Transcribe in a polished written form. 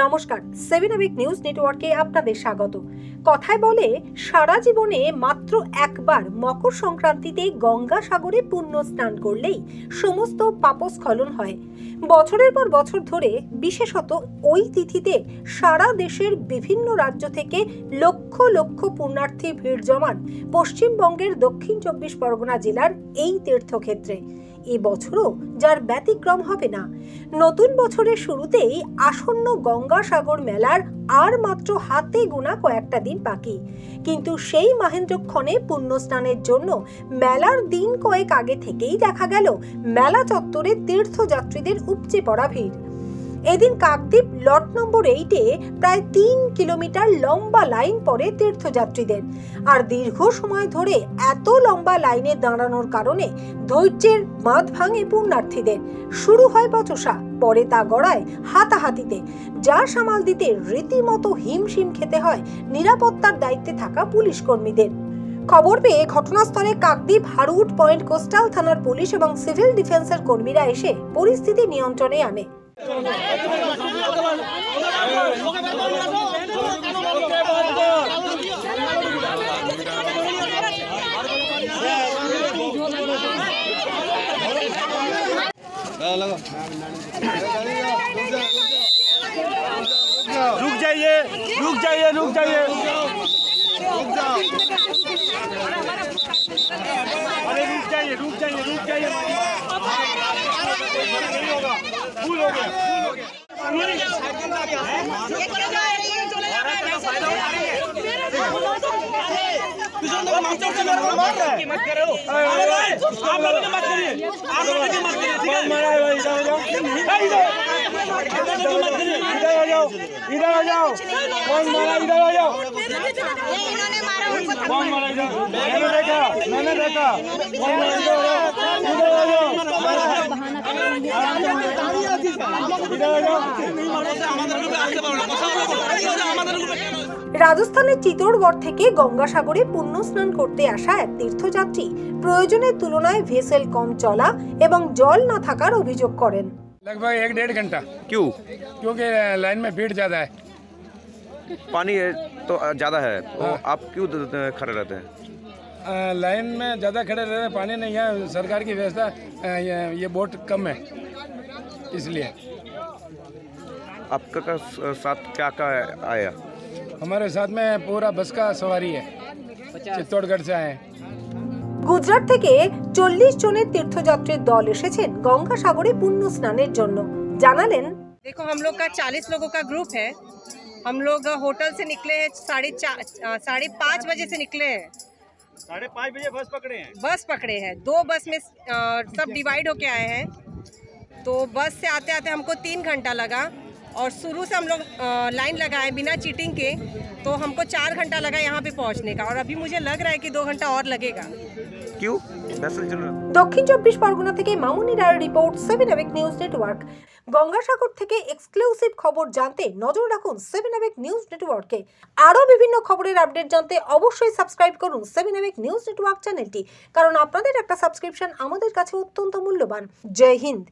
নমস্কার, 7 আবেগ নিউজ নেটওয়ার্কে আপনাদের স্বাগত। কথায় বলে সারা জীবনে মাত্র একবার মকর সংক্রান্তিতে গঙ্গাসাগরে পুণ্য স্নান করলেই সমস্ত পাপস্খলন হয়। বছরের পর বছর ধরে বিশেষত ওই তিথিতে সারা দেশের বিভিন্ন রাজ্য থেকে লক্ষ লক্ষ পুণ্যার্থী ভিড় জমান পশ্চিমবঙ্গের দক্ষিণ 24 পরগনা জেলার এই তীর্থক্ষেত্রে। এবছরও যার ব্যতিক্রম হবে না। নতুন বছরের শুরুতেই আসন্ন গঙ্গাসাগর মেলার আর মাত্র হাতে গোনা কয়েকটা দিন বাকি, কিন্তু সেই মহেন্দ্রক্ষণে পুণ্য স্নানের জন্য মেলার দিন কয়েক আগে থেকেই দেখা গেল মেলা চত্বরে তীর্থযাত্রীদের উপচে পড়া ভিড়। এদিন কাকদ্বীপ লট নম্বর 8-এ প্রায় 3 কিলোমিটার লম্বা লাইন পড়ে তীর্থযাত্রীদের। আর দীর্ঘ সময় ধরে এত লম্বা লাইনে দাঁড়ানোর কারণে ধৈর্যের বাঁধ ভাঙে পুণ্যার্থীদের। শুরু হয় বচসা, পরে তা গড়ায় হাতাহাতিতে, যা সামাল দিতে রীতিমতো হিমশিম খেতে হয় নিরাপত্তার দায়িত্বে থাকা পুলিশ কর্মীদের। খবর পেয়ে ঘটনাস্থলে কাকদ্বীপ হারউড পয়েন্ট কোস্টাল থানার পুলিশ এবং সিভিল ডিফেন্সের কর্মীরা এসে পরিস্থিতি নিয়ন্ত্রণে আনে। रुक जाइए, रुक जाइए, रुक जाइए। अरे रुक जाइए, रुक जाइए, रुक जाइए। नहीं होगा, फुल हो गया, फुल हो गया। मत करो, आप लोगों ने मत करिए, आप लोगों ने मत करिए, ठीक है? मारा है भाई, इधर आ जाओ, इधर आ जाओ, कौन मारा, इधर आ जाओ, कौन मारा, इधर, मैंने देखा, कौन मारा, इधर आ जाओ, রাজস্থানের চিতোরগড় থেকে গঙ্গাসাগরে পুণ্য স্নান করতে আসা এক তীর্থযাত্রী প্রয়োজনের তুলনায় ভেসেল কম চলা এবং জল না থাকার অভিযোগ করেন। लगभग 1-1.5 घंटा। क्यों? क्योंकि लाइन में भीड़ ज्यादा है। पानी तो ज़्यादा है, तो आप क्यों खड़े रहते हैं? लाइन में ज़्यादा खड़े रह रहे, पानी नहीं है, सरकार की व्यवस्था ये बोट कम है इसलिए। आपका साथ क्या आया? हमारे साथ में पूरा बस का सवारी है, चित्तौड़गढ़ से आए हैं। গুজরাট থেকে 40 জনের তীর্থযাত্রীর দল এসেছেন গঙ্গাসাগরে পুণ্য স্নানের জন্য। জানালেন, देखो हम लोग का 40 लोगों का ग्रुप है। हम लोग होटल से निकले हैं 5:30 बजे से निकले हैं। 5:30 बजे बस पकड़े हैं 2 बस में सब डिवाइड होके आए हैं। तो बस से आते आते हमको 3 घंटा लगा और शुरू से हम लोग लाइन लगाए बिना चीटिंग के, तो हमको 4 घंटा लगा यहाँ पे पहुँचने का, और अभी मुझे लग रहा है कि 2 घंटा और लगेगा। क्यों? দক্ষিণ 24 পরগনা থেকে মামুনি রায়ের রিপোর্ট, 7 আবেগ নিউজ নেটওয়ার্ক। গঙ্গাসাগর থেকে এক্সক্লুসিভ খবর জানতে নজর রাখুন 7 আবেগ নিউজ নেটওয়ার্কে। আরও বিভিন্ন খবরের আপডেট জানতে অবশ্যই সাবস্ক্রাইব করুন 7 আবেগ নিউজ নেটওয়ার্ক চ্যানেলটি, কারণ আপনাদের একটা সাবস্ক্রিপশন আমাদের কাছে অত্যন্ত মূল্যবান। জয় হিন্দ।